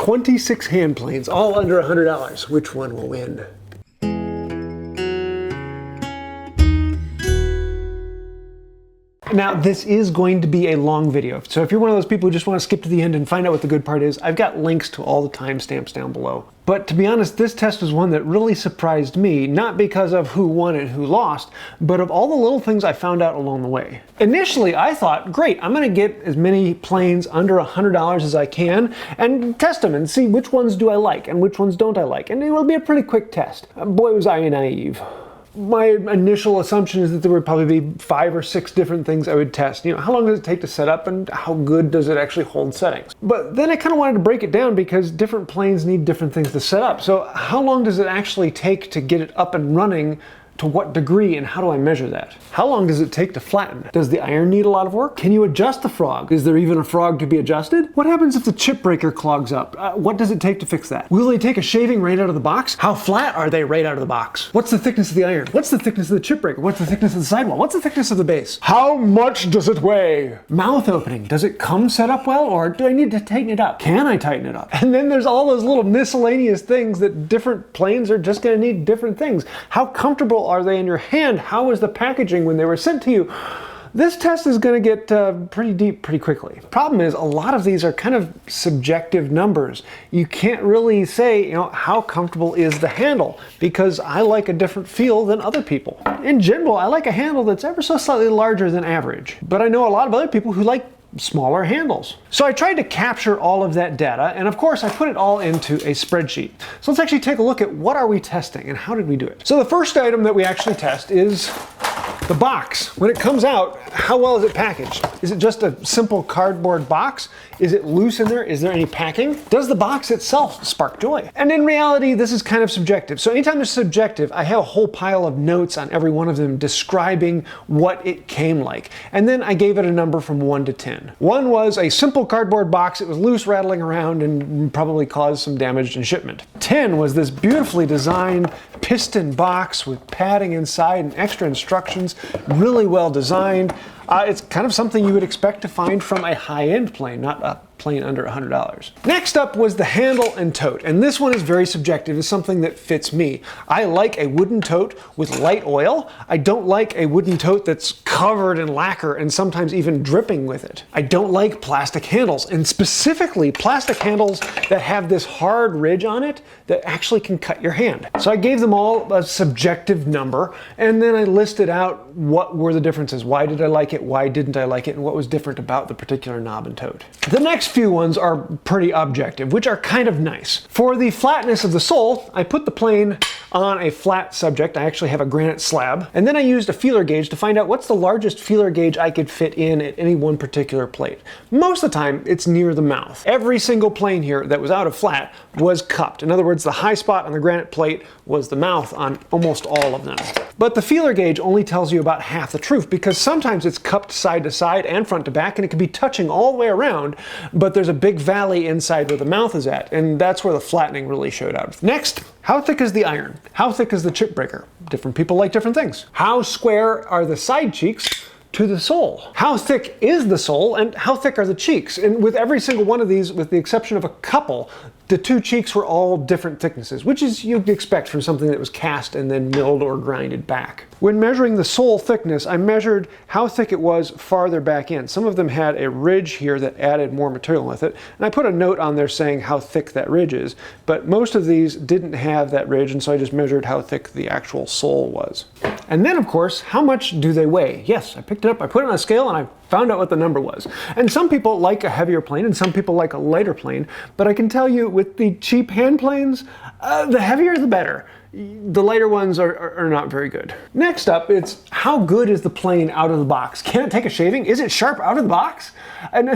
26 hand planes, all under $100. Which one will win? Now, this is going to be a long video, so if you're one of those people who just want to skip to the end and find out what the good part is, I've got links to all the timestamps down below. But to be honest, this test was one that really surprised me, not because of who won and who lost, but of all the little things I found out along the way. Initially, I thought, great, I'm going to get as many planes under $100 as I can and test them and see which ones do I like and which ones don't I like. And it will be a pretty quick test. Boy, was I naive. My initial assumption is that there would probably be 5 or 6 different things I would test. You know, how long does it take to set up and how good does it actually hold settings? But then I kind of wanted to break it down because different planes need different things to set up. So how long does it actually take to get it up and running? To what degree, and how do I measure that? How long does it take to flatten? Does the iron need a lot of work? Can you adjust the frog? Is there even a frog to be adjusted? What happens if the chip breaker clogs up? What does it take to fix that? Will they take a shaving right out of the box? How flat are they right out of the box? What's the thickness of the iron? What's the thickness of the chip breaker? What's the thickness of the sidewall? What's the thickness of the base? How much does it weigh? Mouth opening. Does it come set up well, or do I need to tighten it up? Can I tighten it up? And then there's all those little miscellaneous things that different planes are just going to need different things. How comfortable are they in your hand? How was the packaging when they were sent to you? This test is going to get pretty deep pretty quickly. Problem is, a lot of these are kind of subjective numbers. You can't really say, you know, how comfortable is the handle, because I like a different feel than other people. In general, I like a handle that's ever so slightly larger than average, but I know a lot of other people who like smaller handles. So I tried to capture all of that data, and of course I put it all into a spreadsheet. So let's actually take a look at what are we testing and how did we do it. So the first item that we actually test is the box. When it comes out, how well is it packaged? Is it just a simple cardboard box? Is it loose in there? Is there any packing? Does the box itself spark joy? And in reality, this is kind of subjective. So anytime it's subjective, I have a whole pile of notes on every one of them describing what it came like. And then I gave it a number from 1 to 10. 1 was a simple cardboard box. It was loose, rattling around, and probably caused some damage in shipment. 10 was this beautifully designed piston box with padding inside and extra instructions, really well designed. It's kind of something you would expect to find from a high-end plane, not a plane under $100. Next up was the handle and tote, and this one is very subjective. It's something that fits me. I like a wooden tote with light oil. I don't like a wooden tote that's covered in lacquer and sometimes even dripping with it. I don't like plastic handles, and specifically plastic handles that have this hard ridge on it that actually can cut your hand. So I gave them all a subjective number, and then I listed out what were the differences. Why did I like it? Why didn't I like it? And what was different about the particular knob and tote. The next few ones are pretty objective, which are kind of nice. For the flatness of the sole, I put the plane on a flat subject. I actually have a granite slab. And then I used a feeler gauge to find out what's the largest feeler gauge I could fit in at any one particular plate. Most of the time, it's near the mouth. Every single plane here that was out of flat was cupped. In other words, the high spot on the granite plate was the mouth on almost all of them. But the feeler gauge only tells you about half the truth, because sometimes it's cupped side to side and front to back, and it can be touching all the way around, but there's a big valley inside where the mouth is at, and that's where the flattening really showed out. Next, how thick is the iron? How thick is the chip breaker? Different people like different things. How square are the side cheeks to the sole? How thick is the sole, and how thick are the cheeks? And with every single one of these, with the exception of a couple, the 2 cheeks were all different thicknesses, which is you'd expect from something that was cast and then milled or grinded back. When measuring the sole thickness, I measured how thick it was farther back in. Some of them had a ridge here that added more material with it, and I put a note on there saying how thick that ridge is, but most of these didn't have that ridge, and so I just measured how thick the actual sole was. And then, of course, how much do they weigh? Yes, I picked it up, I put it on a scale, and I found out what the number was. And some people like a heavier plane, and some people like a lighter plane, but I can tell you with the cheap hand planes, the heavier the better. The lighter ones are not very good. Next up, it's how good is the plane out of the box? Can it take a shaving? Is it sharp out of the box? And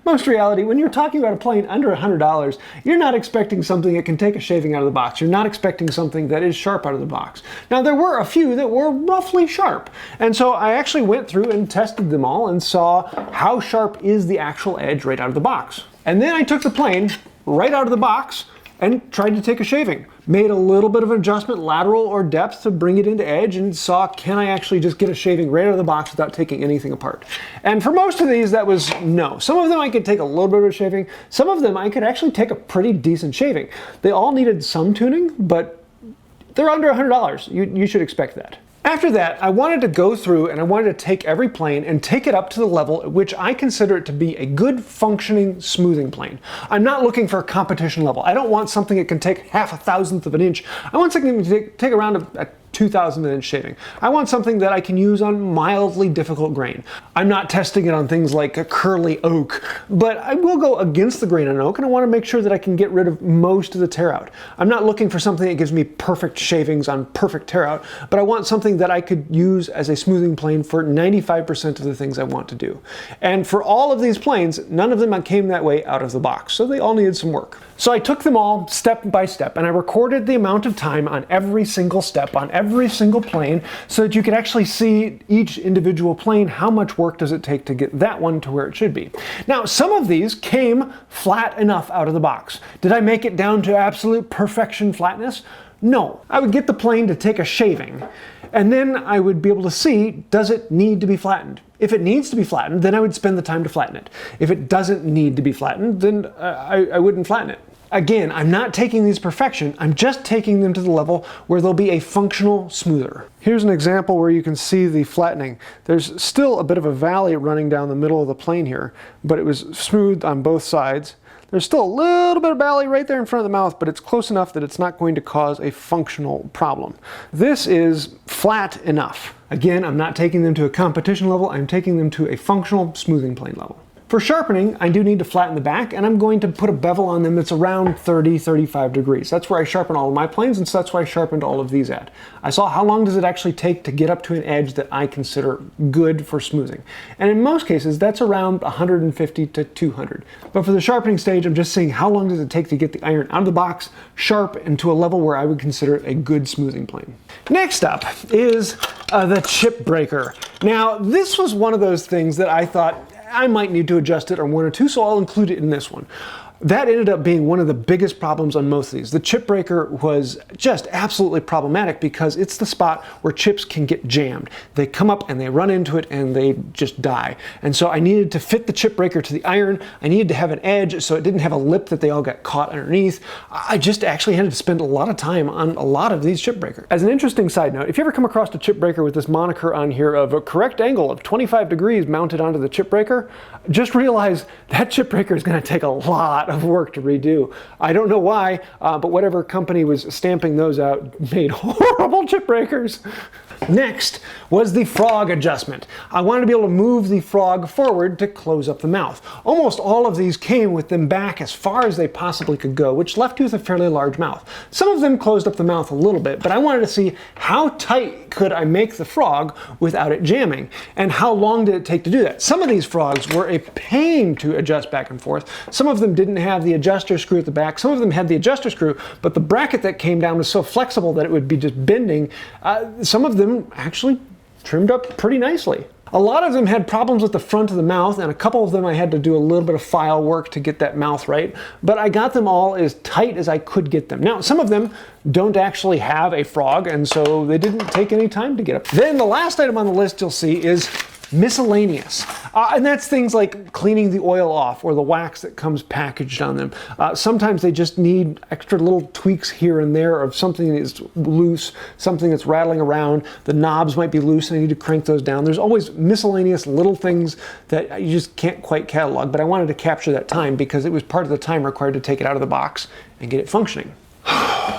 most reality, when you're talking about a plane under $100, you're not expecting something that can take a shaving out of the box. You're not expecting something that is sharp out of the box. Now, there were a few that were roughly sharp. And so I actually went through and tested them all and saw how sharp is the actual edge right out of the box. And then I took the plane right out of the box and tried to take a shaving. made a little bit of an adjustment, lateral or depth, to bring it into edge, and saw, can I actually just get a shaving right out of the box without taking anything apart? And for most of these, that was no. Some of them I could take a little bit of a shaving. Some of them I could actually take a pretty decent shaving. They all needed some tuning, but they're under $100. You should expect that. After that, I wanted to go through and I wanted to take every plane and take it up to the level at which I consider it to be a good functioning smoothing plane. I'm not looking for a competition level. I don't want something that can take 1/1000th of an inch. I want something that can take around a 2,000th inch shaving. I want something that I can use on mildly difficult grain. I'm not testing it on things like a curly oak, but I will go against the grain on oak, and I want to make sure that I can get rid of most of the tear out. I'm not looking for something that gives me perfect shavings on perfect tear out, but I want something that I could use as a smoothing plane for 95% of the things I want to do. And for all of these planes, none of them came that way out of the box, so they all needed some work. So I took them all step by step, and I recorded the amount of time on every single step, on every single plane, so that you could actually see each individual plane, how much work does it take to get that one to where it should be. Now, some of these came flat enough out of the box. Did I make it down to absolute perfection flatness? No. I would get the plane to take a shaving, and then I would be able to see, does it need to be flattened? If it needs to be flattened, then I would spend the time to flatten it. If it doesn't need to be flattened, then I wouldn't flatten it. Again, I'm not taking these to perfection, I'm just taking them to the level where they'll be a functional smoother. Here's an example where you can see the flattening. There's still a bit of a valley running down the middle of the plane here, but it was smooth on both sides. There's still a little bit of valley right there in front of the mouth, but it's close enough that it's not going to cause a functional problem. This is flat enough. Again, I'm not taking them to a competition level, I'm taking them to a functional smoothing plane level. For sharpening, I do need to flatten the back, and I'm going to put a bevel on them that's around 30-35 degrees. That's where I sharpen all of my planes, and so that's where I sharpened all of these at. I saw how long does it actually take to get up to an edge that I consider good for smoothing. And in most cases, that's around 150 to 200. But for the sharpening stage, I'm just seeing how long does it take to get the iron out of the box, sharp, and to a level where I would consider it a good smoothing plane. Next up is the chip breaker. Now, this was one of those things that I thought, I might need to adjust it on one or two, so I'll include it in this one. That ended up being one of the biggest problems on most of these. The chip breaker was just absolutely problematic because it's the spot where chips can get jammed. They come up and they run into it and they just die. And so I needed to fit the chip breaker to the iron. I needed to have an edge so it didn't have a lip that they all got caught underneath. I just actually had to spend a lot of time on a lot of these chip breakers. As an interesting side note, if you ever come across a chip breaker with this moniker on here of a correct angle of 25 degrees mounted onto the chip breaker, just realize that chip breaker is going to take a lot of work to redo. I don't know why, but whatever company was stamping those out made horrible chip breakers. Next was the frog adjustment. I wanted to be able to move the frog forward to close up the mouth. Almost all of these came with them back as far as they possibly could go, which left you with a fairly large mouth. Some of them closed up the mouth a little bit, but I wanted to see how tight could I make the frog without it jamming, and how long did it take to do that. Some of these frogs were a pain to adjust back and forth. Some of them didn't have the adjuster screw at the back. Some of them had the adjuster screw, but the bracket that came down was so flexible that it would be just bending. Some of them actually trimmed up pretty nicely. A lot of them had problems with the front of the mouth, and a couple of them I had to do a little bit of file work to get that mouth right, but I got them all as tight as I could get them. Now, some of them don't actually have a frog, and so they didn't take any time to get up. Then the last item on the list you'll see is miscellaneous. And that's things like cleaning the oil off or the wax that comes packaged on them. Sometimes they just need extra little tweaks here and there of something that's loose, something that's rattling around. The knobs might be loose and I need to crank those down. There's always miscellaneous little things that you just can't quite catalog, but I wanted to capture that time because it was part of the time required to take it out of the box and get it functioning.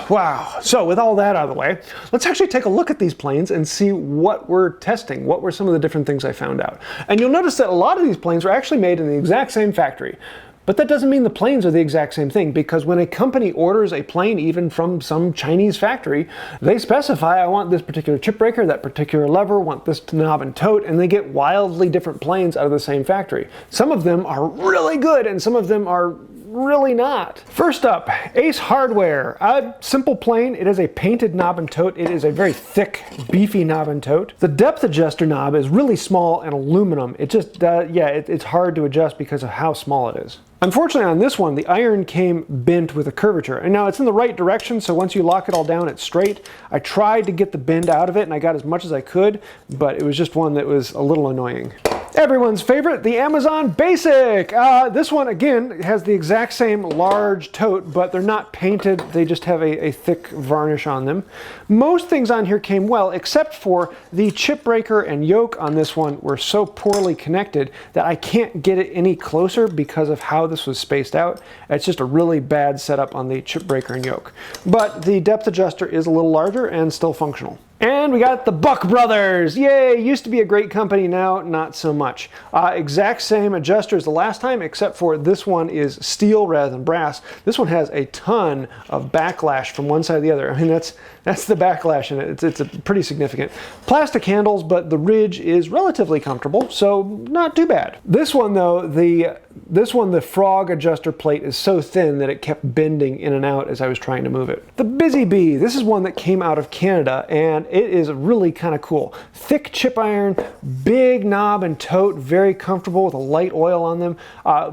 Wow. So with all that out of the way, let's actually take a look at these planes and see what we're testing. What were some of the different things I found out? And you'll notice that a lot of these planes are actually made in the exact same factory. But that doesn't mean the planes are the exact same thing, because when a company orders a plane even from some Chinese factory, they specify, I want this particular chip breaker, that particular lever, want this knob and tote, and they get wildly different planes out of the same factory. Some of them are really good and some of them are really not. First up, Ace Hardware. A simple plane. It is a painted knob and tote. It is a very thick, beefy knob and tote. The depth adjuster knob is really small and aluminum. It just, it's hard to adjust because of how small it is. Unfortunately on this one, the iron came bent with a curvature. And now it's in the right direction, so once you lock it all down, it's straight. I tried to get the bend out of it, and I got as much as I could, but it was just one that was a little annoying. Everyone's favorite, the Amazon Basic. This one, again, has the exact same large tote, but they're not painted. They just have a thick varnish on them. Most things on here came well, except for the chip breaker and yoke on this one were so poorly connected that I can't get it any closer because of how this was spaced out. It's just a really bad setup on the chip breaker and yoke. But the depth adjuster is a little larger and still functional. And we got the Buck Brothers. Yay, used to be a great company, now not so much. Exact same adjuster as the last time, except for this one is steel rather than brass. This one has a ton of backlash from one side to the other. I mean, that's the backlash in it. It's a pretty significant. Plastic handles, but the ridge is relatively comfortable, so not too bad. This one though, the frog adjuster plate is so thin that it kept bending in and out as I was trying to move it. The Busy Bee, this is one that came out of Canada, and it is really kind of cool. Thick chip iron, big knob and tote, very comfortable with a light oil on them.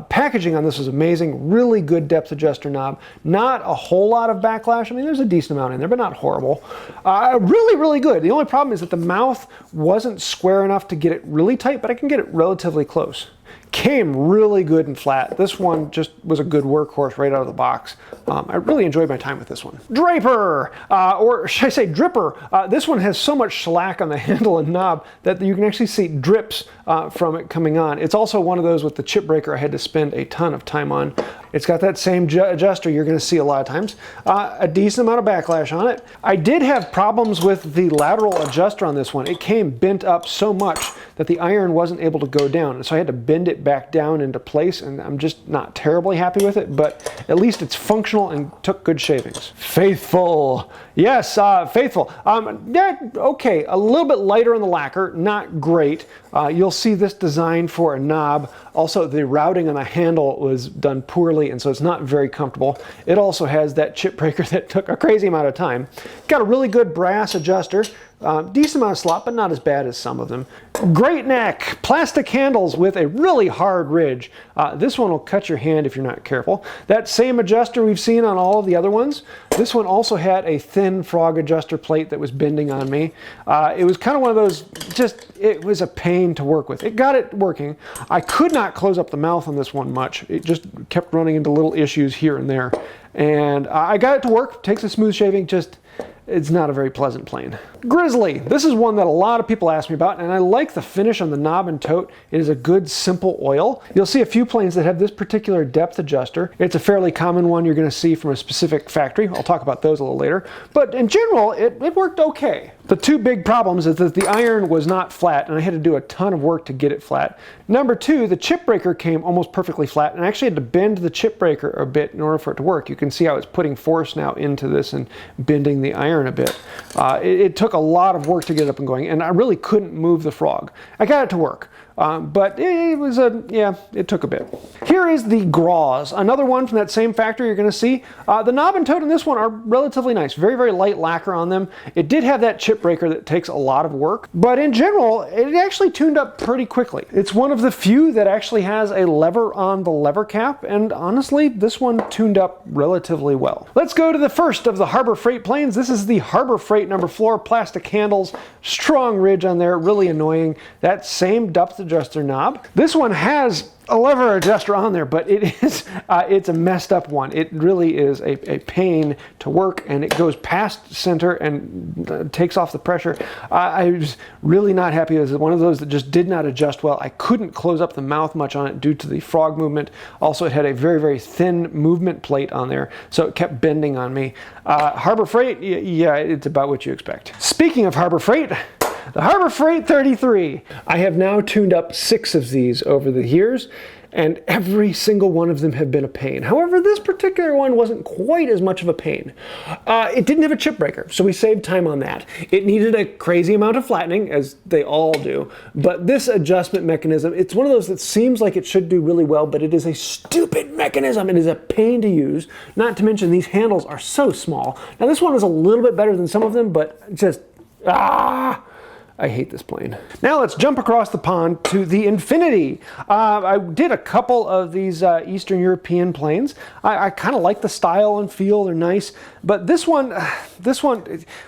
Packaging on this was amazing, really good depth adjuster knob. Not a whole lot of backlash. I mean, there's a decent amount in there, but not horrible. Really, really good. The only problem is that the mouth wasn't square enough to get it really tight, but I can get it relatively close. Came really good and flat. This one just was a good workhorse right out of the box. I really enjoyed my time with this one. Draper, or should I say dripper. This one has so much slack on the handle and knob that you can actually see drips from it coming on. It's also one of those with the chip breaker I had to spend a ton of time on. It's got that same adjuster you're going to see a lot of times. A decent amount of backlash on it. I did have problems with the lateral adjuster on this one. It came bent up so much that the iron wasn't able to go down, and so I had to bend it back down into place, and I'm just not terribly happy with it, but at least it's functional and took good shavings. Faithful. Yes, Faithful. Yeah, okay, a little bit lighter on the lacquer, not great. You'll see this design for a knob. Also, the routing on the handle was done poorly, and so it's not very comfortable. It also has that chip breaker that took a crazy amount of time. Got a really good brass adjuster. Decent amount of slop, but not as bad as some of them. Great neck, plastic handles with a really hard ridge. This one will cut your hand if you're not careful. That same adjuster we've seen on all of the other ones. This one also had a thin frog adjuster plate that was bending on me. It was kind of one of those, it was a pain to work with. It got it working. I could not close up the mouth on this one much. It just kept running into little issues here and there. And I got it to work. Takes a smooth shaving, it's not a very pleasant plane. Grizzly. This is one that a lot of people ask me about, and I like the finish on the knob and tote. It is a good, simple oil. You'll see a few planes that have this particular depth adjuster. It's a fairly common one you're going to see from a specific factory. I'll talk about those a little later. But in general, it worked okay. The two big problems is that the iron was not flat, and I had to do a ton of work to get it flat. Number two, the chip breaker came almost perfectly flat, and I actually had to bend the chip breaker a bit in order for it to work. You can see how it's putting force now into this and bending the iron a bit. It took a lot of work to get it up and going, and I really couldn't move the frog. I got it to work. But it took a bit. Here is the Graz, another one from that same factory you're going to see. The knob and tote in this one are relatively nice. Very, very light lacquer on them. It did have that chip breaker that takes a lot of work, but in general, it actually tuned up pretty quickly. It's one of the few that actually has a lever on the lever cap, and honestly, this one tuned up relatively well. Let's go to the first of the Harbor Freight planes. This is the Harbor Freight number 4, plastic handles, strong ridge on there, really annoying. That same depth adjuster knob. This one has a lever adjuster on there, but it's a messed up one. It really is a pain to work, and it goes past center and takes off the pressure. I was really not happy. It was one of those that just did not adjust well. I couldn't close up the mouth much on it due to the frog movement. Also, it had a very, very thin movement plate on there, so it kept bending on me. Harbor Freight, yeah, it's about what you expect. Speaking of Harbor Freight, the Harbor Freight 33. I have now tuned up 6 of these over the years, and every single one of them have been a pain. However, this particular one wasn't quite as much of a pain. It didn't have a chip breaker, so we saved time on that. It needed a crazy amount of flattening, as they all do, but this adjustment mechanism, it's one of those that seems like it should do really well, but it is a stupid mechanism. It is a pain to use, not to mention these handles are so small. Now this one is a little bit better than some of them, but just, I hate this plane. Now let's jump across the pond to the Infinity. I did a couple of these Eastern European planes. I kind of like the style and feel, they're nice. But this one,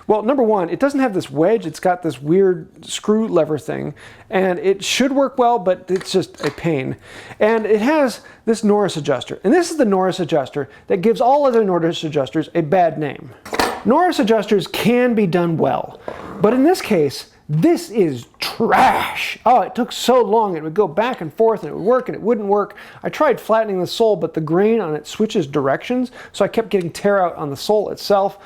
well, number one, it doesn't have this wedge. It's got this weird screw lever thing. And it should work well, but it's just a pain. And it has this Norris adjuster. And this is the Norris adjuster that gives all other Norris adjusters a bad name. Norris adjusters can be done well, but in this case, this is trash. Oh, it took so long. It would go back and forth and it would work and it wouldn't work. I tried flattening the sole, but the grain on it switches directions, so I kept getting tear out on the sole itself.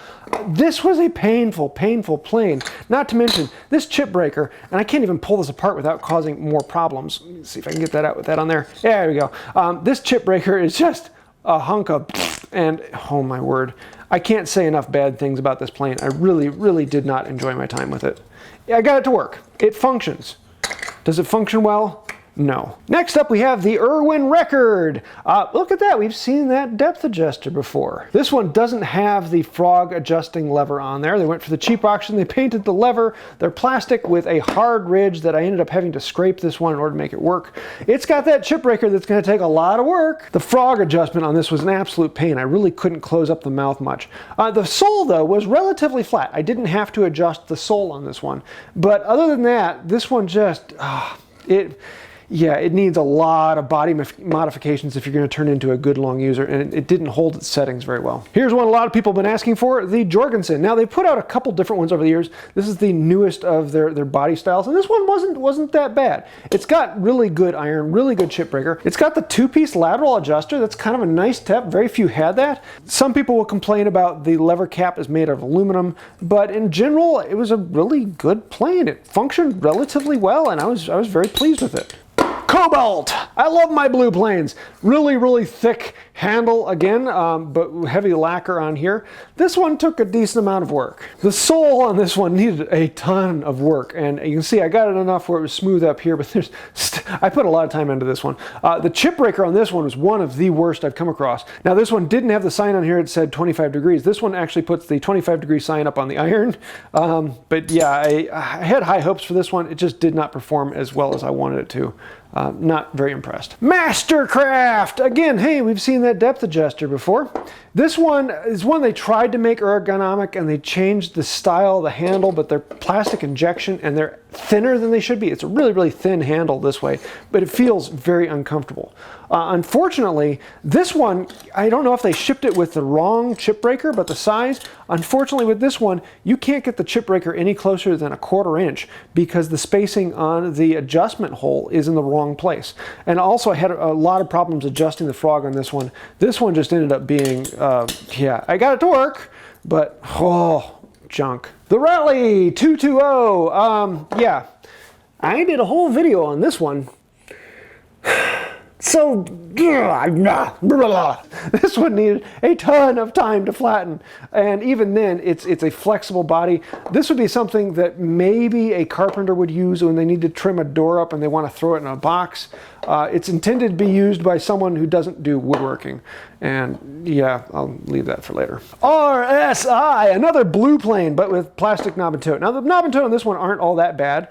This was a painful, painful plane. Not to mention this chip breaker, and I can't even pull this apart without causing more problems. Let's see if I can get that out with that on there. Yeah, there we go. This chip breaker is just a hunk of, and oh my word. I can't say enough bad things about this plane. I really, really did not enjoy my time with it. I got it to work. It functions. Does it function well? No. Next up we have the Irwin Record. Look at that, we've seen that depth adjuster before. This one doesn't have the frog adjusting lever on there. They went for the cheap option, they painted the lever. They're plastic with a hard ridge that I ended up having to scrape this one in order to make it work. It's got that chip breaker that's going to take a lot of work. The frog adjustment on this was an absolute pain. I really couldn't close up the mouth much. The sole though was relatively flat. I didn't have to adjust the sole on this one. But other than that, this one just, yeah, it needs a lot of body modifications if you're going to turn into a good long user, and it didn't hold its settings very well. Here's one a lot of people have been asking for, the Jorgensen. Now, they put out a couple different ones over the years. This is the newest of their body styles, and this one wasn't that bad. It's got really good iron, really good chip breaker. It's got the two-piece lateral adjuster. That's kind of a nice step. Very few had that. Some people will complain about the lever cap is made of aluminum, but in general, it was a really good plane. It functioned relatively well, and I was very pleased with it. Cobalt! I love my blue planes. Really, really thick handle again, but heavy lacquer on here. This one took a decent amount of work. The sole on this one needed a ton of work, and you can see I got it enough where it was smooth up here, but I put a lot of time into this one. The chip breaker on this one was one of the worst I've come across. Now this one didn't have the sign on here, it said 25 degrees. This one actually puts the 25-degree sign up on the iron, but yeah, I had high hopes for this one. It just did not perform as well as I wanted it to. Not very impressed. Mastercraft! Again, hey, we've seen that depth adjuster before. This one is one they tried to make ergonomic, and they changed the style of the handle, but they're plastic injection and they're thinner than they should be. It's a really, really thin handle this way, but it feels very uncomfortable. Unfortunately, this one, I don't know if they shipped it with the wrong chip breaker, but the size, unfortunately with this one, you can't get the chip breaker any closer than 1/4 inch because the spacing on the adjustment hole is in the wrong place. And also I had a lot of problems adjusting the frog on this one. This one just ended up being, yeah, I got it to work, but, oh, junk. The Rally 220, yeah, I did a whole video on this one. So, this one needed a ton of time to flatten, and even then, it's a flexible body. This would be something that maybe a carpenter would use when they need to trim a door up and they want to throw it in a box. It's intended to be used by someone who doesn't do woodworking, and yeah, I'll leave that for later. RSI, another blue plane, but with plastic knob and toe. Now, the knob and toe on this one aren't all that bad.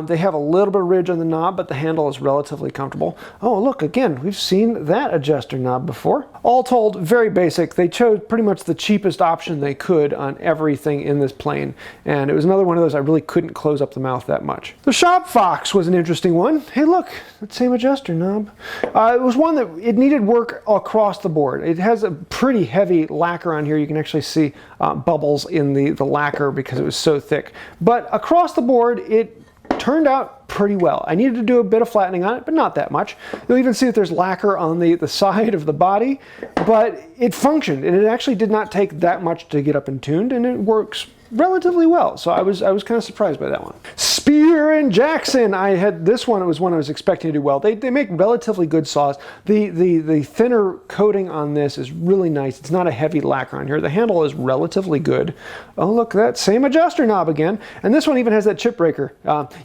They have a little bit of ridge on the knob, but the handle is relatively comfortable. Oh, look, again, we've seen that adjuster knob before. All told, very basic. They chose pretty much the cheapest option they could on everything in this plane, and it was another one of those I really couldn't close up the mouth that much. The Shop Fox was an interesting one. Hey, look, that same adjuster knob. It was one that it needed work across the board. It has a pretty heavy lacquer on here. You can actually see bubbles in the lacquer because it was so thick. But across the board, it turned out pretty well. I needed to do a bit of flattening on it, but not that much. You'll even see that there's lacquer on the side of the body, but it functioned, and it actually did not take that much to get up and tuned, and it works relatively well. So I was kind of surprised by that one. Spear and Jackson. I had this one. It was one I was expecting to do well. They make relatively good saws. The thinner coating on this is really nice. It's not a heavy lacquer on here. The handle is relatively good. Oh, look, that same adjuster knob again. And this one even has that chip breaker.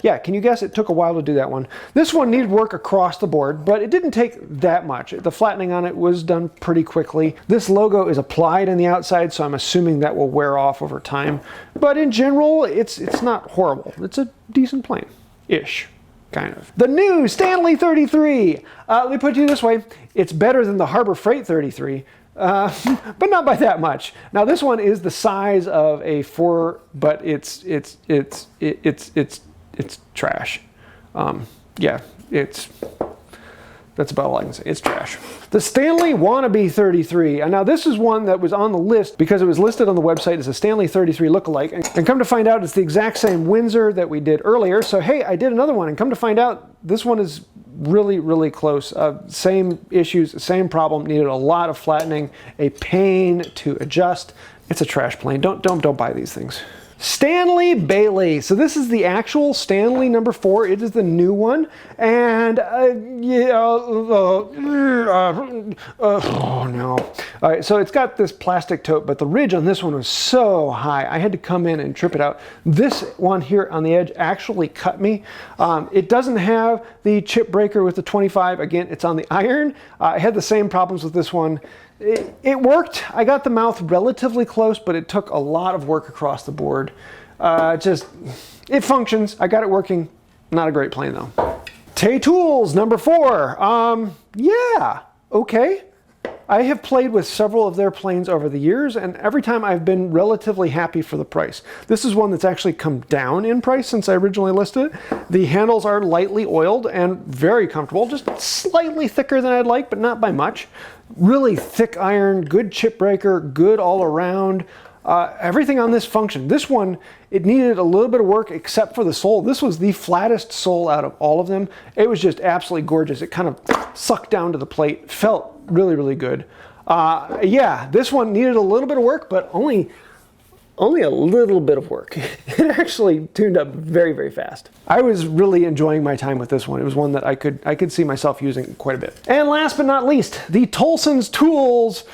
Yeah, can you guess? It took a while to do that one. This one needed work across the board, but it didn't take that much. The flattening on it was done pretty quickly. This logo is applied on the outside, so I'm assuming that will wear off over time. But in general, it's not horrible. It's a decent plane-ish, kind of. The new Stanley 33. Let me put it to you this way. It's better than the Harbor Freight 33, but not by that much. Now this one is the size of a 4, but it's trash. Yeah, that's about all I can say. It's trash. The Stanley Wannabe 33. And now this is one that was on the list because it was listed on the website as a Stanley 33 lookalike. And come to find out, it's the exact same Windsor that we did earlier. So hey, I did another one, and come to find out, this one is really, really close. Same issues, same problem. Needed a lot of flattening, a pain to adjust. It's a trash plane. Don't buy these things. Stanley Bailey. So this is the actual Stanley number 4. It is the new one. And oh no. All right, so it's got this plastic tote, but the ridge on this one was so high, I had to come in and trip it out. This one here on the edge actually cut me. It doesn't have the chip breaker with the 25. Again, it's on the iron. I had the same problems with this one. It worked. I got the mouth relatively close, but it took a lot of work across the board. It functions. I got it working. Not a great plane though. Tay Tools number 4. Yeah, okay. I have played with several of their planes over the years, and every time I've been relatively happy for the price. This is one that's actually come down in price since I originally listed it. The handles are lightly oiled and very comfortable, just slightly thicker than I'd like, but not by much. Really thick iron, good chip breaker, good all around. Everything on this functioned. This one, it needed a little bit of work except for the sole. This was the flattest sole out of all of them. It was just absolutely gorgeous. It kind of sucked down to the plate. Felt really, really good. Yeah, this one needed a little bit of work, but only a little bit of work. It actually tuned up very, very fast. I was really enjoying my time with this one. It was one that I could see myself using quite a bit. And last but not least, the Tolson's Tools.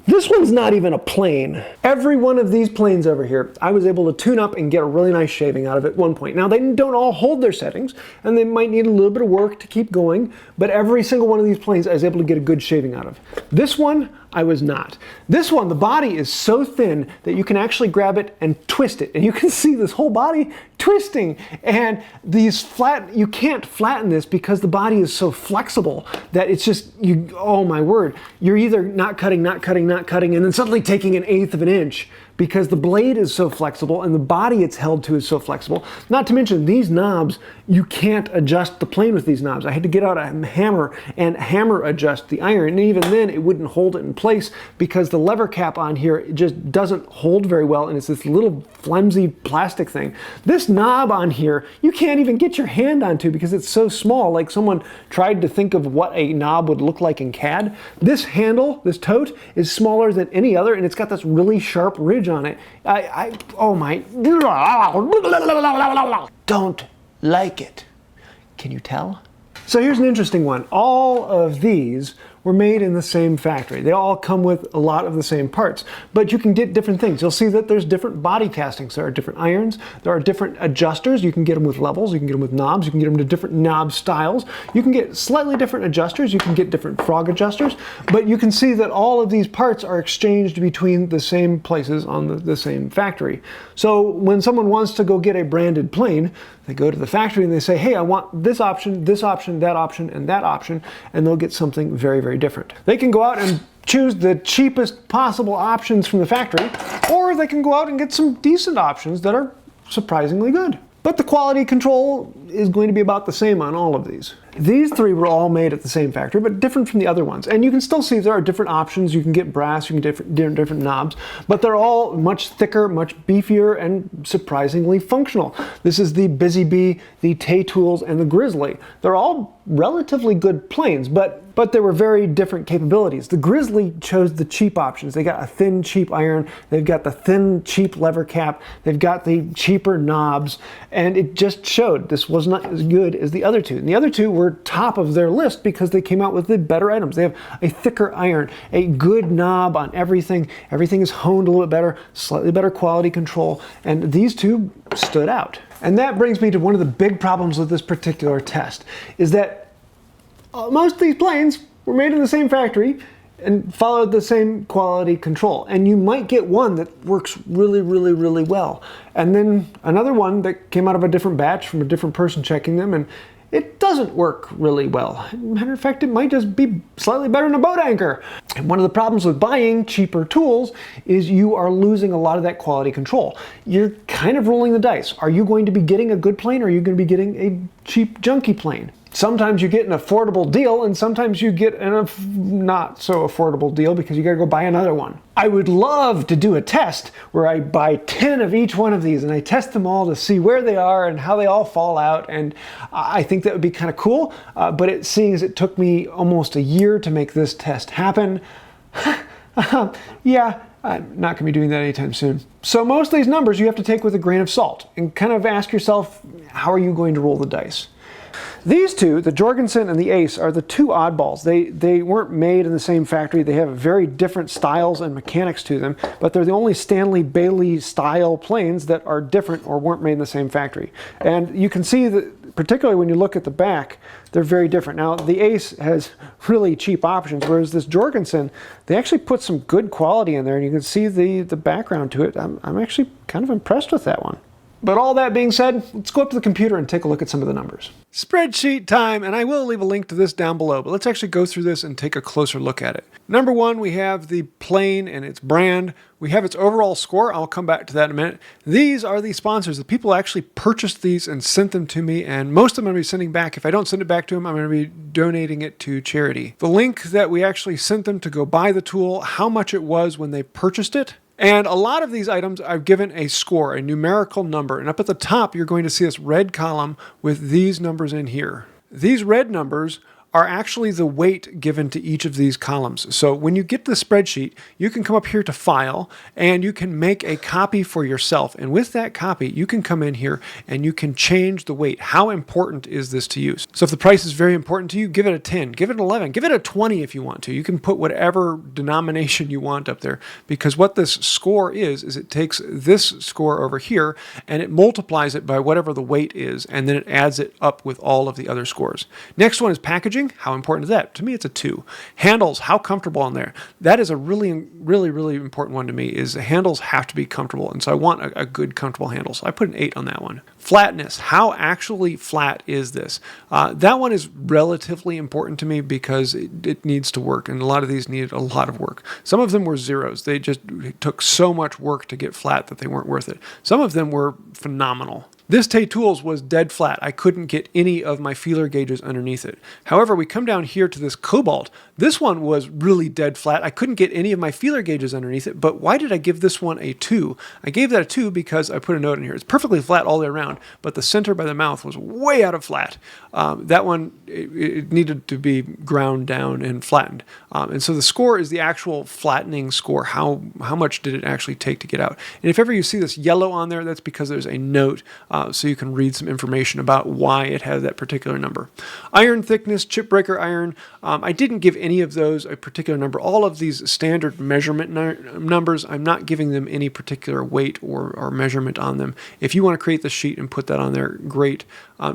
This one's not even a plane. Every one of these planes over here, I was able to tune up and get a really nice shaving out of at one point. Now, they don't all hold their settings, and they might need a little bit of work to keep going, but every single one of these planes I was able to get a good shaving out of. This one, I was not. This one, the body is so thin that you can actually grab it and twist it, and you can see this whole body twisting. And these you can't flatten this because the body is so flexible that it's just, oh my word, you're either not cutting, and then suddenly taking 1/8 of an inch because the blade is so flexible and the body it's held to is so flexible. Not to mention these knobs, you can't adjust the plane with these knobs. I had to get out a hammer and hammer adjust the iron, and even then it wouldn't hold it in place because the lever cap on here just doesn't hold very well, and it's this little flimsy plastic thing. This knob on here, you can't even get your hand onto because it's so small, like someone tried to think of what a knob would look like in CAD. This handle, this tote, is smaller than any other, and it's got this really sharp ridge on it. Oh my, don't like it. Can you tell? So here's an interesting one. All of these were made in the same factory. They all come with a lot of the same parts, but you can get different things. You'll see that there's different body castings. There are different irons. There are different adjusters. You can get them with levels. You can get them with knobs. You can get them to different knob styles. You can get slightly different adjusters. You can get different frog adjusters, but you can see that all of these parts are exchanged between the same places on the same factory. So when someone wants to go get a branded plane, they go to the factory and they say, hey, I want this option, that option, and that option, and they'll get something very, very different. They can go out and choose the cheapest possible options from the factory, or they can go out and get some decent options that are surprisingly good. But the quality control is going to be about the same on all of these. These three were all made at the same factory, but different from the other ones. And you can still see there are different options. You can get brass, you can get different knobs, but they're all much thicker, much beefier, and surprisingly functional. This is the Busy Bee, the Tay Tools, and the Grizzly. They're all relatively good planes, but they were very different capabilities. The Grizzly chose the cheap options. They got a thin, cheap iron. They've got the thin, cheap lever cap. They've got the cheaper knobs, and it just showed this was not as good as the other two. And the other two were top of their list because they came out with the better items. They have a thicker iron, a good knob on everything. Everything is honed a little bit better, slightly better quality control, and these two stood out. And that brings me to one of the big problems with this particular test, is that most of these planes were made in the same factory, and followed the same quality control. And you might get one that works really, really, really well. And then another one that came out of a different batch from a different person checking them, and it doesn't work really well. Matter of fact, it might just be slightly better than a boat anchor. And one of the problems with buying cheaper tools is you are losing a lot of that quality control. You're kind of rolling the dice. Are you going to be getting a good plane, or are you going to be getting a cheap, junky plane? Sometimes you get an affordable deal, and sometimes you get a not so affordable deal because you gotta go buy another one. I would love to do a test where I buy 10 of each one of these and I test them all to see where they are and how they all fall out, and I think that would be kind of cool, but seeing as it took me almost a year to make this test happen, yeah, I'm not going to be doing that anytime soon. So most of these numbers you have to take with a grain of salt and kind of ask yourself, how are you going to roll the dice? These two, the Jorgensen and the Ace, are the two oddballs. They weren't made in the same factory. They have very different styles and mechanics to them, but they're the only Stanley Bailey style planes that are different or weren't made in the same factory. And you can see that, particularly when you look at the back, they're very different. Now, the Ace has really cheap options, whereas this Jorgensen, they actually put some good quality in there, and you can see the background to it. I'm actually kind of impressed with that one. But all that being said, let's go up to the computer and take a look at some of the numbers. Spreadsheet time, and I will leave a link to this down below, but let's actually go through this and take a closer look at it. Number one, we have the plane and its brand. We have its overall score. I'll come back to that in a minute. These are the sponsors. The people actually purchased these and sent them to me, and most of them I'm going to be sending back. If I don't send it back to them, I'm going to be donating it to charity. The link that we actually sent them to go buy the tool, how much it was when they purchased it, and a lot of these items I've given a score, a numerical number. And up at the top, you're going to see this red column with these numbers in here. These red numbers are actually the weight given to each of these columns. So when you get the spreadsheet, you can come up here to File, and you can make a copy for yourself. And with that copy, you can come in here and you can change the weight. How important is this to you? So if the price is very important to you, give it a 10, give it an 11, give it a 20 if you want to. You can put whatever denomination you want up there, because what this score is it takes this score over here and it multiplies it by whatever the weight is, and then it adds it up with all of the other scores. Next one is packaging. How important is that? To me, it's a 2. Handles, how comfortable on there? That is a really, really, really important one to me, is the handles have to be comfortable. And so I want a good, comfortable handle. So I put an 8 on that one. Flatness, how actually flat is this? That one is relatively important to me because it needs to work. And a lot of these needed a lot of work. Some of them were zeros. They just took so much work to get flat that they weren't worth it. Some of them were phenomenal. This Tay Tools was dead flat. I couldn't get any of my feeler gauges underneath it. However, we come down here to this Cobalt. This one was really dead flat. I couldn't get any of my feeler gauges underneath it, but why did I give this one a 2? I gave that a 2 because I put a note in here. It's perfectly flat all the way around, but the center by the mouth was way out of flat. That one, it needed to be ground down and flattened. And so the score is the actual flattening score. How much did it actually take to get out? And if ever you see this yellow on there, that's because there's a note, so you can read some information about why it has that particular number. Iron thickness, chip breaker iron. I didn't give any of those a particular number. All of these standard measurement numbers, I'm not giving them any particular weight or measurement on them. If you want to create the sheet and put that on there, great.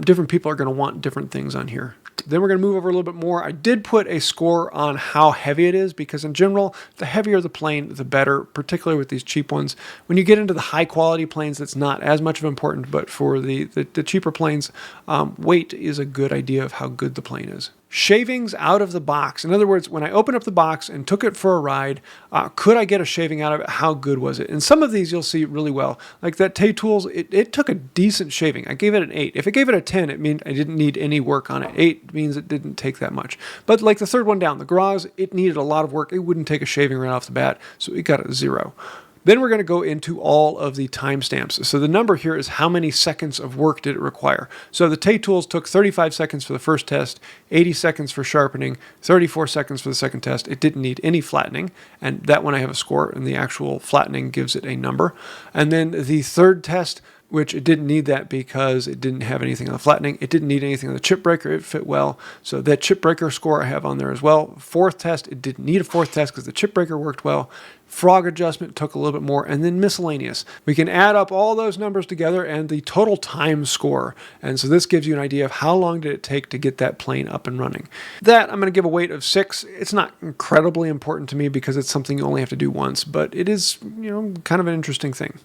Different people are going to want different things on here. Then we're going to move over a little bit more. I did put a score on how heavy it is, because in general, the heavier the plane, the better, particularly with these cheap ones. When you get into the high quality planes, that's not as much of important, but for the cheaper planes, weight is a good idea of how good the plane is. Shavings out of the box. In other words, when I opened up the box and took it for a ride, could I get a shaving out of it? How good was it? And some of these you'll see really well. Like that Tay Tools, it took a decent shaving. I gave it an 8. If it gave it a 10, it means I didn't need any work on it. 8 means it didn't take that much. But like the third one down, the Gough, it needed a lot of work. It wouldn't take a shaving right off the bat, so it got a 0. Then we're going to go into all of the timestamps. So the number here is how many seconds of work did it require. So the Tay Tools took 35 seconds for the first test, 80 seconds for sharpening, 34 seconds for the second test. It didn't need any flattening, and that one I have a score, and the actual flattening gives it a number. And then the third test, which it didn't need that because it didn't have anything on the flattening. It didn't need anything on the chip breaker. It fit well. So that chip breaker score I have on there as well. Fourth test, it didn't need a fourth test because the chip breaker worked well. Frog adjustment took a little bit more, and then miscellaneous. We can add up all those numbers together and the total time score. And so this gives you an idea of how long did it take to get that plane up and running. That I'm going to give a weight of 6. It's not incredibly important to me because it's something you only have to do once, but it is, kind of an interesting thing.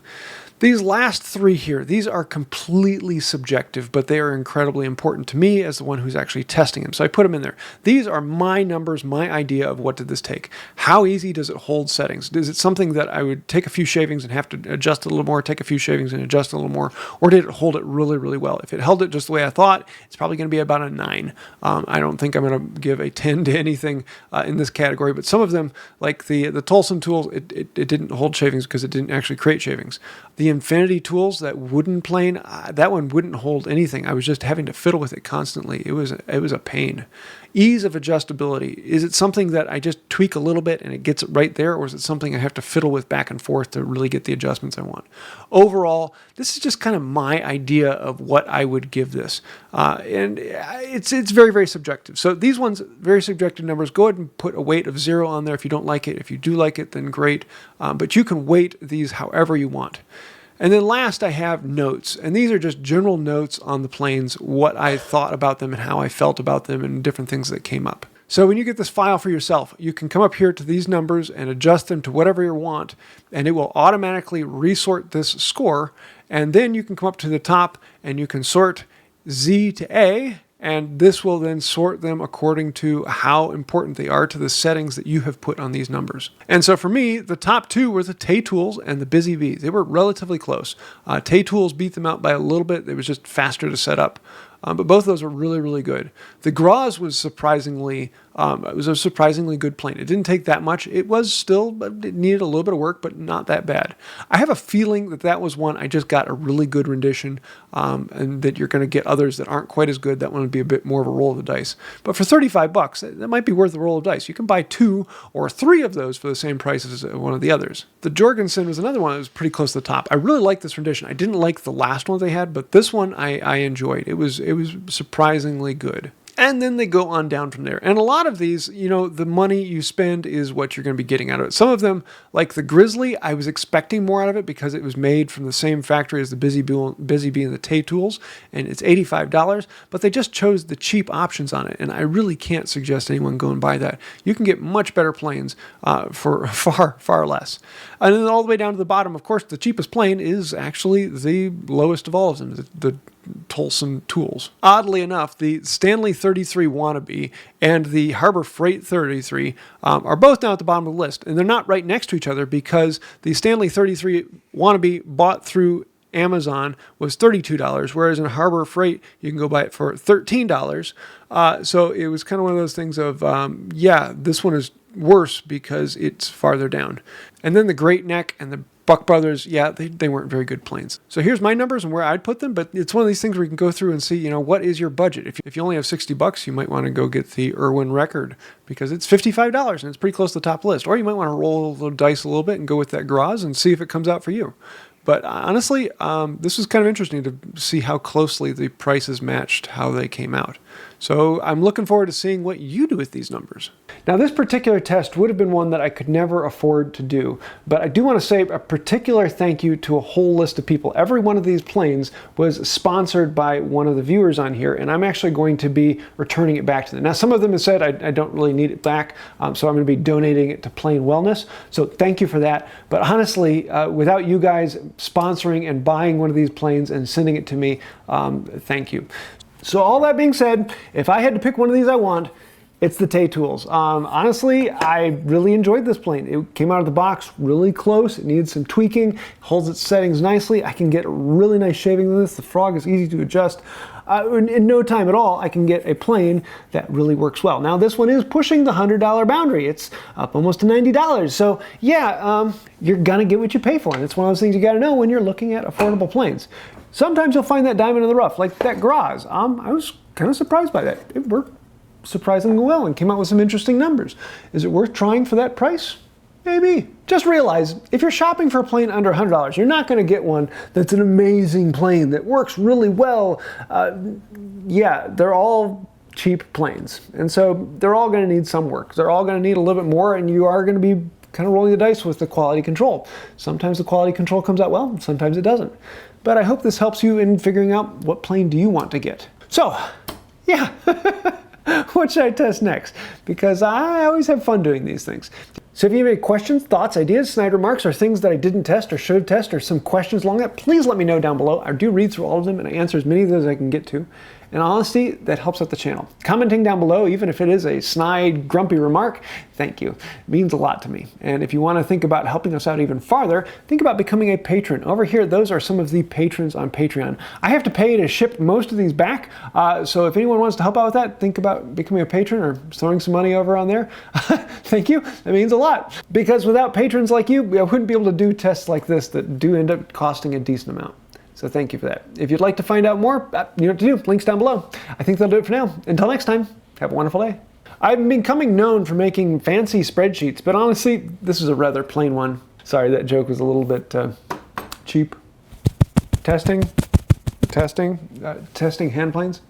These last 3 here, these are completely subjective, but they are incredibly important to me as the one who's actually testing them. So I put them in there. These are my numbers, my idea of what did this take. How easy does it hold settings? Is it something that I would take a few shavings and have to adjust a little more, take a few shavings and adjust a little more, or did it hold it really, really well? If it held it just the way I thought, it's probably going to be about a 9. I don't think I'm going to give a 10 to anything in this category, but some of them, like the Dodson tools, it didn't hold shavings because it didn't actually create shavings. The Infinity tools, that wooden plane, that one wouldn't hold anything. I was just having to fiddle with it constantly. It was a pain. Ease of adjustability. Is it something that I just tweak a little bit and it gets it right there, or is it something I have to fiddle with back and forth to really get the adjustments I want? Overall, this is just kind of my idea of what I would give this. And it's very, very subjective. So these ones, very subjective numbers, go ahead and put a weight of 0 on there if you don't like it. If you do like it, then great. But you can weight these however you want. And then last, I have notes. And these are just general notes on the planes, what I thought about them and how I felt about them and different things that came up. So when you get this file for yourself, you can come up here to these numbers and adjust them to whatever you want, and it will automatically resort this score. And then you can come up to the top and you can sort Z to A, and this will then sort them according to how important they are to the settings that you have put on these numbers. And so for me, the top 2 were the Tay Tools and the Busy Bee. They were relatively close. Tay Tools beat them out by a little bit. It was just faster to set up. But both of those were really, really good. The Gough was surprisingly, it was a surprisingly good plane. It didn't take that much. It was still, it needed a little bit of work, but not that bad. I have a feeling that that was one I just got a really good rendition, and that you're going to get others that aren't quite as good. That one would be a bit more of a roll of the dice. But for $35, that might be worth a roll of dice. You can buy 2 or 3 of those for the same price as one of the others. The Jorgensen was another one that was pretty close to the top. I really liked this rendition. I didn't like the last one they had, but this one I enjoyed. It was surprisingly good. And then they go on down from there. And a lot of these, the money you spend is what you're going to be getting out of it. Some of them, like the Grizzly, I was expecting more out of it because it was made from the same factory as the Busy Bee and the Tay Tools, and it's $85, but they just chose the cheap options on it, and I really can't suggest anyone go and buy that. You can get much better planes for far, far less. And then all the way down to the bottom, of course, the cheapest plane is actually the lowest of all of them, the Dodson tools. Oddly enough, the Stanley 33 Wannabe and the Harbor Freight 33 are both down at the bottom of the list, and they're not right next to each other because the Stanley 33 Wannabe bought through Amazon was $32, whereas in Harbor Freight you can go buy it for $13. So it was kind of one of those things of, this one is worse because it's farther down. And then the Great Neck and the Buck Brothers, they weren't very good planes. So here's my numbers and where I'd put them, but it's one of these things where you can go through and see, what is your budget? If you only have $60, you might want to go get the Irwin Record because it's $55 and it's pretty close to the top list. Or you might want to roll the dice a little bit and go with that Gough and see if it comes out for you. But honestly, this was kind of interesting to see how closely the prices matched how they came out. So I'm looking forward to seeing what you do with these numbers. Now this particular test would have been one that I could never afford to do, but I do want to say a particular thank you to a whole list of people. Every one of these planes was sponsored by one of the viewers on here, and I'm actually going to be returning it back to them. Now some of them have said I don't really need it back, so I'm going to be donating it to Plane Wellness, so thank you for that. But honestly, without you guys sponsoring and buying one of these planes and sending it to me, thank you. So all that being said, if I had to pick one of these I want, it's the Tay Tools. Honestly, I really enjoyed this plane. It came out of the box really close. It needed some tweaking, holds its settings nicely. I can get really nice shaving with this. The frog is easy to adjust. In no time at all, I can get a plane that really works well. Now this one is pushing the $100 boundary. It's up almost to $90. So yeah, you're gonna get what you pay for. And it's one of those things you gotta know when you're looking at affordable planes. Sometimes you'll find that diamond in the rough, like that Gough. I was kind of surprised by that. It worked surprisingly well and came out with some interesting numbers. Is it worth trying for that price? Maybe. Just realize, if you're shopping for a plane under $100, you're not going to get one that's an amazing plane that works really well. Yeah, they're all cheap planes. And so they're all going to need some work. They're all going to need a little bit more, and you are going to be kind of rolling the dice with the quality control. Sometimes the quality control comes out well, sometimes it doesn't. But I hope this helps you in figuring out what plane do you want to get. So, yeah. What should I test next? Because I always have fun doing these things. So if you have any questions, thoughts, ideas, snide remarks, or things that I didn't test or should have tested, or some questions along that, please let me know down below. I do read through all of them and I answer as many of those as I can get to. And honestly, that helps out the channel. Commenting down below, even if it is a snide, grumpy remark, thank you. It means a lot to me. And if you want to think about helping us out even farther, think about becoming a patron. Over here, those are some of the patrons on Patreon. I have to pay to ship most of these back, so if anyone wants to help out with that, think about becoming a patron or throwing some money over on there. Thank you. That means a lot. Because without patrons like you, I wouldn't be able to do tests like this that do end up costing a decent amount. So thank you for that. If you'd like to find out more, you know what to do. Links down below. I think that'll do it for now. Until next time, have a wonderful day. I've becoming known for making fancy spreadsheets, but honestly, this is a rather plain one. Sorry, that joke was a little bit cheap. Testing hand planes.